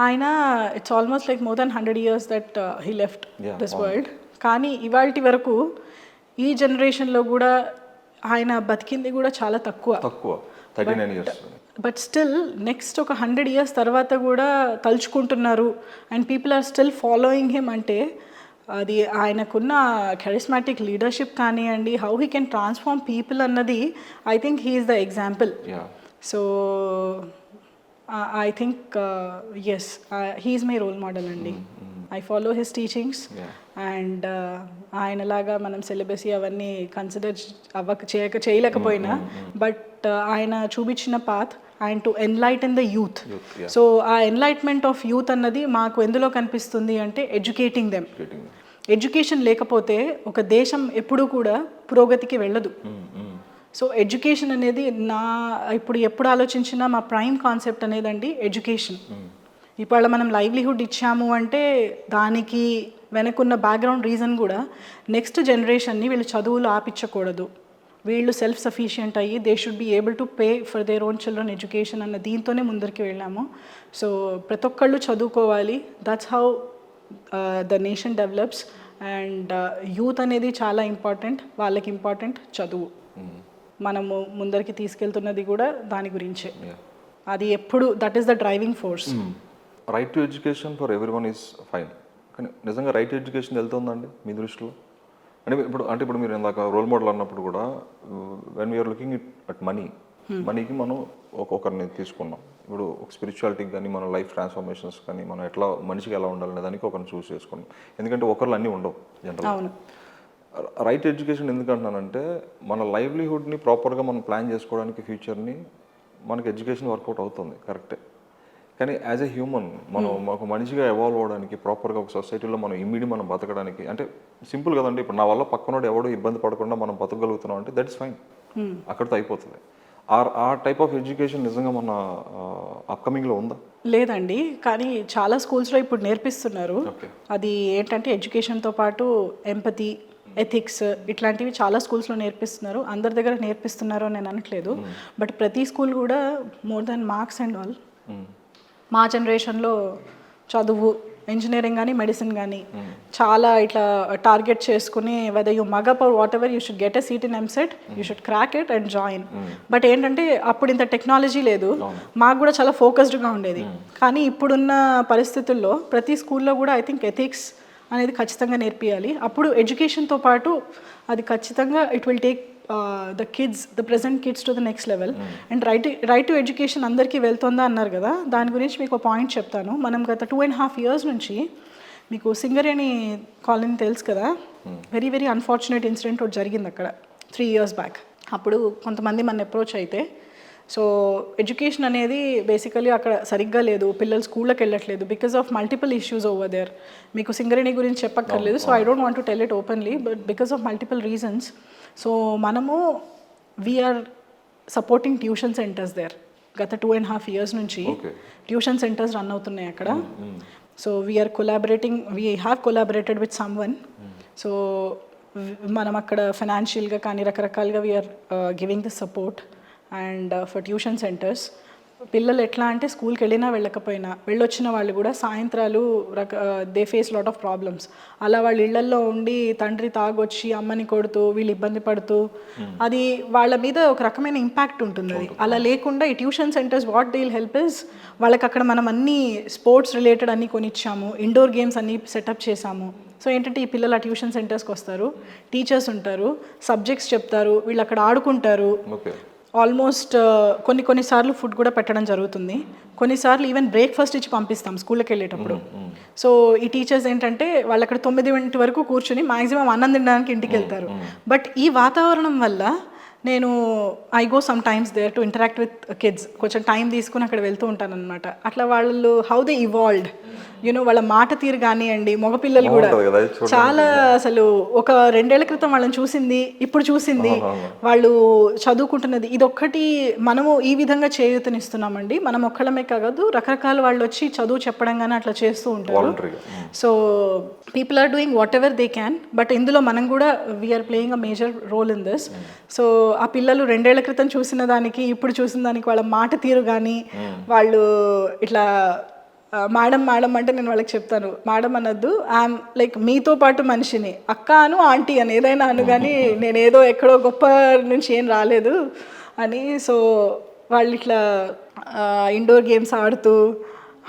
ఆయన it's almost like more than 100 years that he left this world. కానీ ఇవాల్టి వరకు ఈ జనరేషన్లో కూడా ఆయన బతికింది కూడా చాలా తక్కువ. 39 years. బట్ స్టిల్ నెక్స్ట్ ఒక 100 years తర్వాత కూడా తలుచుకుంటున్నారు and people are still following him అంటే అది ఆయనకున్న కెరిస్మాటిక్ లీడర్షిప్ కానివ్వండి, how he can transform people అన్నది I think he is the example. So I think as he is my role model అండి. I follow his teachings and ఆయనలాగా మనం syllabus అవన్నీ consider చేయలేకపోయినా బట్ ఆయన చూపించిన path and to enlighten the youth. So ఆ enlightenment of youth అన్నది మాకు ఎందులో కనిపిస్తుంది అంటే ఎడ్యుకేటింగ్ దెమ్. ఎడ్యుకేషన్ లేకపోతే ఒక దేశం ఎప్పుడూ కూడా పురోగతికి వెళ్ళదు. సో ఎడ్యుకేషన్ అనేది ఎప్పుడు ఆలోచించినా మా ప్రైమ్ కాన్సెప్ట్ అనేదండి ఎడ్యుకేషన్. ఇవాళ మనం లైవ్లీహుడ్ ఇచ్చాము అంటే దానికి వెనకున్న బ్యాక్గ్రౌండ్ రీజన్ కూడా నెక్స్ట్ జనరేషన్ని వీళ్ళు చదువులు ఆపించకూడదు, వీళ్ళు సెల్ఫ్ సఫిషియంట్ అయ్యి they should be able to pay for their own children education అన్న దీంతోనే ముందరికి వెళ్ళాము. సో ప్రతి ఒక్కళ్ళు చదువుకోవాలి, that's how the nation develops. And youth అనేది చాలా ఇంపార్టెంట్, వాళ్ళకి ఇంపార్టెంట్ చదువు. మనము ముందరికి తీసుకెళ్తున్నది కూడా దాని గురించే. అది ఎప్పుడు that is the driving force. Right to education for every one is fine, కానీ నిజంగా రైట్ టు ఎడ్యుకేషన్ వెళ్తుందండి మీ దృష్టిలో? ఇప్పుడు మీరు ఇందాక రోల్ మోడల్ అన్నప్పుడు కూడా వెన్ వీఆర్ లుకింగ్ అట్ మనీకి మనం ఒక్కొక్కరిని తీసుకున్నాం. ఇప్పుడు ఒక స్పిరిచువాలిటీకి కానీ మన లైఫ్ ట్రాన్స్ఫర్మేషన్స్ కానీ మనం ఎట్లా మనిషికి ఎలా ఉండాలనే దానికి ఒకరిని చూస్ చేసుకున్నాం. ఎందుకంటే ఒకళ్ళు అన్నీ ఉండవు జనరల్. రైట్ ఎడ్యుకేషన్ ఎందుకంటున్నానంటే మన లైవ్లీహుడ్ని ప్రాపర్గా మనం ప్లాన్ చేసుకోవడానికి ఫ్యూచర్ని మనకి ఎడ్యుకేషన్ వర్కౌట్ అవుతుంది, కరెక్టే. కానీ యాజ్ ఎ హ్యూమన్ మనం ఒక మనిషిగా ఎవాల్వ్ అవ్వడానికి ప్రాపర్గా ఒక సొసైటీలో మనం ఇమ్మీడియట్ మనం బతకడానికి అంటే సింపుల్ కదండి. ఇప్పుడు నా వల్ల పక్కనోడు ఎవడో ఇబ్బంది పడకుండా మనం బతకగలుగుతున్నాం అంటే దట్ ఇస్ ఫైన్, అక్కడితో అయిపోతుంది. ఆ టైప్ ఆఫ్ ఎడ్యుకేషన్ నిజంగా మన అప్కమింగ్లో ఉందా? లేదండి, కానీ చాలా స్కూల్స్లో ఇప్పుడు నేర్పిస్తున్నారు. అది ఏంటంటే ఎడ్యుకేషన్తో పాటు ఎంపతి, ఎథిక్స్ ఇట్లాంటివి చాలా స్కూల్స్లో నేర్పిస్తున్నారు. అందరి దగ్గర నేర్పిస్తున్నారు అని నేను అనట్లేదు, బట్ ప్రతి స్కూల్ కూడా more than marks and all. మా జనరేషన్లో చదువు, ఇంజనీరింగ్ కానీ మెడిసిన్ కానీ చాలా ఇట్లా టార్గెట్ చేసుకుని whether you mug up or whatever you should get a seat in EAMCET, you should crack it and join. But ఏంటంటే అప్పుడు ఇంత టెక్నాలజీ లేదు, మాకు కూడా చాలా ఫోకస్డ్గా ఉండేది. కానీ ఇప్పుడున్న పరిస్థితుల్లో ప్రతి స్కూల్లో కూడా ఐ థింక్ ఎథిక్స్ అనేది ఖచ్చితంగా నేర్పియాలి. అప్పుడు ఎడ్యుకేషన్తో పాటు అది ఖచ్చితంగా it will take the present kids to the next level. And right to education అందరికీ వెళ్తుందా అన్నారు కదా, దాని గురించి మీకు ఒక పాయింట్ చెప్తాను. మనం గత 2.5 years నుంచి మీకు సింగరేణి కాలనీ తెలుసు కదా, వెరీ వెరీ అన్ఫార్చునేట్ ఇన్సిడెంట్ ఒకటి జరిగింది అక్కడ 3 years బ్యాక్. అప్పుడు కొంతమంది మన అప్రోచ్ అయితే సో ఎడ్యుకేషన్ అనేది బేసికలీ అక్కడ సరిగ్గా లేదు, పిల్లలు స్కూళ్ళకి వెళ్ళట్లేదు because of multiple issues over there. మీకు సింగరేణి గురించి చెప్పక్కర్లేదు, so I don't want to tell it openly, but because of multiple reasons. So మనము we are supporting tuition centres there. గత 2.5 years నుంచి ట్యూషన్ సెంటర్స్ రన్ అవుతున్నాయి అక్కడ. So we are we have collaborated with someone. So మనం అక్కడ ఫైనాన్షియల్గా కానీ రకరకాలుగా we are giving the support and for tuition centres. పిల్లలు ఎట్లా అంటే స్కూల్కి వెళ్ళినా వెళ్ళకపోయినా వెళ్ళొచ్చిన వాళ్ళు కూడా సాయంత్రాలు they face lot of problems. అలా వాళ్ళ ఇళ్లల్లో ఉండి తండ్రి తాగొచ్చి అమ్మని కొడుతూ వీళ్ళు ఇబ్బంది పడుతూ అది వాళ్ళ మీద ఒక రకమైన ఇంపాక్ట్ ఉంటుంది. అది అలా లేకుండా ఈ tuition centres what they will help is వాళ్ళకి అక్కడ మనం అన్ని స్పోర్ట్స్ రిలేటెడ్ అన్నీ కొనిచ్చాము, ఇండోర్ గేమ్స్ అన్నీ సెటప్ చేసాము. సో ఏంటంటే ఈ పిల్లలు ఆ ట్యూషన్ సెంటర్స్కి వస్తారు, టీచర్స్ ఉంటారు, సబ్జెక్ట్స్ చెప్తారు, వీళ్ళు అక్కడ ఆడుకుంటారు. ఆల్మోస్ట్ కొన్నిసార్లు ఫుడ్ కూడా పెట్టడం జరుగుతుంది, కొన్నిసార్లు ఈవెన్ బ్రేక్ఫాస్ట్ ఇచ్చి పంపిస్తాం స్కూల్కి వెళ్ళేటప్పుడు. సో ఈ టీచర్స్ ఏంటంటే వాళ్ళు అక్కడ 9 వరకు కూర్చుని మ్యాక్సిమం అన్నం తినడానికి ఇంటికి వెళ్తారు. బట్ ఈ వాతావరణం వల్ల నేను I go sometimes there to interact with kids, కొంచెం టైం తీసుకుని అక్కడ వెళ్తూ ఉంటాను అనమాట. అట్లా వాళ్ళు హౌ దే ఇవాల్వ్డ్, యూనో వాళ్ళ మాట తీరు కానివ్వండి, మగపిల్లలు కూడా చాలా అసలు ఒక 2 ఏళ్ల క్రితం వాళ్ళని చూసింది ఇప్పుడు చూసింది, వాళ్ళు చదువుకుంటున్నది ఇదొక్కటి. మనము ఈ విధంగా చేయూతనిస్తున్నామండి, మనం ఒక్కళ్ళమే కాదు, రకరకాల వాళ్ళు వచ్చి చదువు చెప్పడం కానీ అట్లా చేస్తూ ఉంటారు. So people are doing whatever they can, but ఇందులో మనం కూడా we are playing a major role in this. So ఆ పిల్లలు 2 ఏళ్ల క్రితం చూసిన దానికి ఇప్పుడు చూసిన దానికి వాళ్ళ మాట తీరు కానీ వాళ్ళు ఇట్లా మేడం మేడం అంటే నేను వాళ్ళకి చెప్తాను, మేడం అనొద్దు, ఐఎమ్ లైక్ మీతో పాటు మనిషిని, అక్క అను ఆంటీ అని ఏదైనా అను, కానీ నేనేదో ఎక్కడో గొప్ప నుంచి ఏం రాలేదు అని. సో వాళ్ళు ఇట్లా ఇండోర్ గేమ్స్ ఆడుతూ,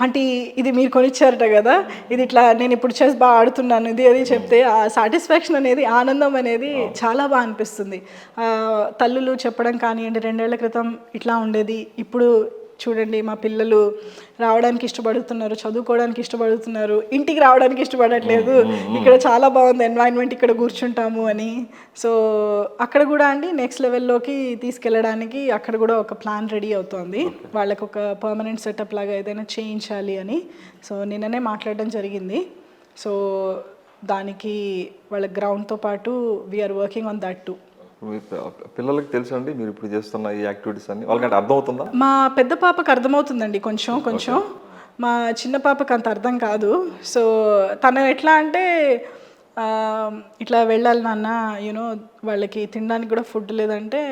అంటే ఇది మీరు కొనిచ్చారట కదా, ఇది ఇట్లా నేను ఇప్పుడు చెస్ బాగా ఆడుతున్నాను ఇది అది చెప్తే ఆ సాటిస్ఫాక్షన్ అనేది, ఆనందం అనేది చాలా బాగా అనిపిస్తుంది. తల్లులు చెప్పడం కానివ్వండి, 2 ఏళ్ల క్రితం ఇట్లా ఉండేది, ఇప్పుడు చూడండి మా పిల్లలు రావడానికి ఇష్టపడుతున్నారు, చదువుకోవడానికి ఇష్టపడుతున్నారు, ఇంటికి రావడానికి ఇష్టపడట్లేదు, ఇక్కడ చాలా బాగుంది ఎన్వైరన్మెంట్, ఇక్కడ కూర్చుంటాము అని. సో అక్కడ కూడా అండి నెక్స్ట్ లెవెల్లోకి తీసుకెళ్ళడానికి అక్కడ కూడా ఒక ప్లాన్ రెడీ అవుతోంది, వాళ్ళకు ఒక పర్మనెంట్ సెటప్ లాగా ఏదైనా చేయించాలి అని. సో నిన్ననే మాట్లాడడం జరిగింది. సో దానికి వాళ్ళ గ్రౌండ్తో పాటు we are working on that too. మీ పిల్లలకి తెలుసండి మీరు ఇప్పుడు చేస్తున్న ఈ యాక్టివిటీస్ అన్ని వాళ్ళకంటే అర్థమవుతుందా? మా పెద్ద పాపకు అర్థమవుతుందండి కొంచెం, మా చిన్న పాపకు అంత అర్థం కాదు. సో తను ఎట్లా అంటే ఇట్లా వెళ్ళాలి నాన్న, యూనో వాళ్ళకి తినడానికి కూడా ఫుడ్ లేదంటే,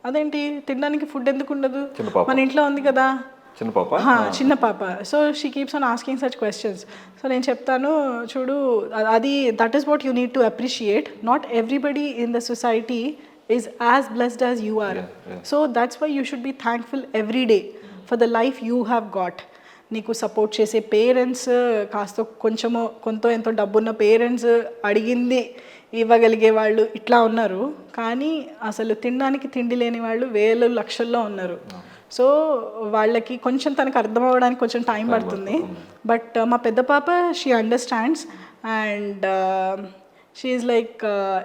అదేంటి తినడానికి ఫుడ్ ఎందుకు ఉండదు, మన ఇంట్లో ఉంది కదా. చిన్న పాప. So she keeps on asking such questions. So నేను చెప్తాను, చూడు అది that is what you need to appreciate, not everybody in the society is as blessed as you are. So that's why you should be thankful every day for the life you have got. నీకు support చేసే parents, కాస్త కొంత ఎంతో డబ్బున్న parents, అడిగింది ఇవ్వగలిగే వాళ్ళు ఇట్లా ఉన్నారు, కానీ అసలు తినడానికి తిండి లేని వాళ్ళు వేలు లక్షల్లో ఉన్నారు. సో వాళ్ళకి కొంచెం తనకు అర్థం అవ్వడానికి కొంచెం టైం పడుతుంది. బట్ మా పెద్ద పాప she understands and she is like,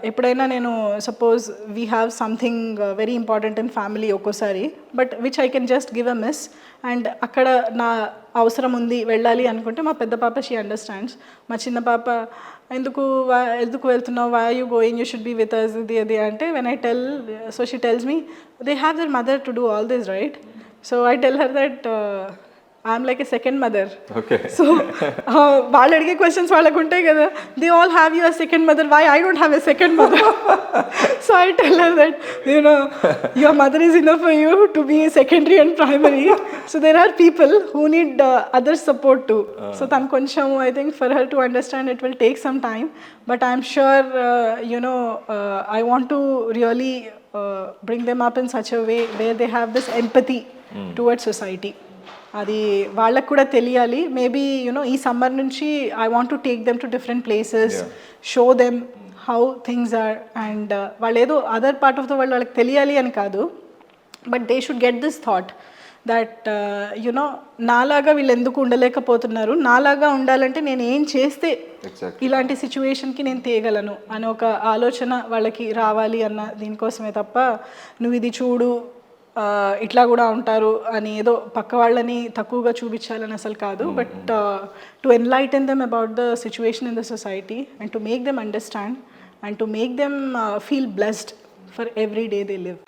ఎప్పుడైనా నేను suppose we have something very important in family ఒక్కోసారి, but which I can just give a miss, and అక్కడ నా అవసరం ఉంది వెళ్ళాలి అనుకుంటే మా పెద్ద పాప షీ అండర్స్టాండ్స్. మా చిన్న పాప ఎందుకు వెళ్తున్నావు, why are you going, you should be with us ఇది అది అంటే, when I tell, so she tells me they have their mother to do all this right. So I tell her that I'm like a second mother. Okay. So వాళ్ళు అడిగే questions వాళ్ళకు ఉంటాయి కదా, they all have you as second mother, why I don't have a second mother. So I tell her that, you know, your mother is enough for you to be secondary and primary. So there are people who need other support too. So than koncham, I think for her to understand it will take some time, but I'm sure you know, I want to really bring them up in such a way where they have this empathy towards society. అది వాళ్ళకు కూడా తెలియాలి. Maybe you know ఈ summer నుంచి I want to take them to different places, show them how things are, and వాళ్ళు ఏదో other part of the world వాళ్ళకి తెలియాలి అని కాదు, but they should get this thought that you know నాలాగా వీళ్ళు ఎందుకు ఉండలేకపోతున్నారు, నాలాగా ఉండాలంటే నేను ఏం చేస్తే ఇలాంటి సిచ్యువేషన్కి నేను తేగలను అని ఒక ఆలోచన వాళ్ళకి రావాలి అన్న దీనికోసమే తప్ప, నువ్వు ఇది చూడు ఇట్లా కూడా ఉంటారు అని ఏదో పక్క వాళ్ళని తక్కువగా చూపించాలని అసలు కాదు, but to enlighten them about the situation in the society and to make them understand and to make them feel blessed for every day they live.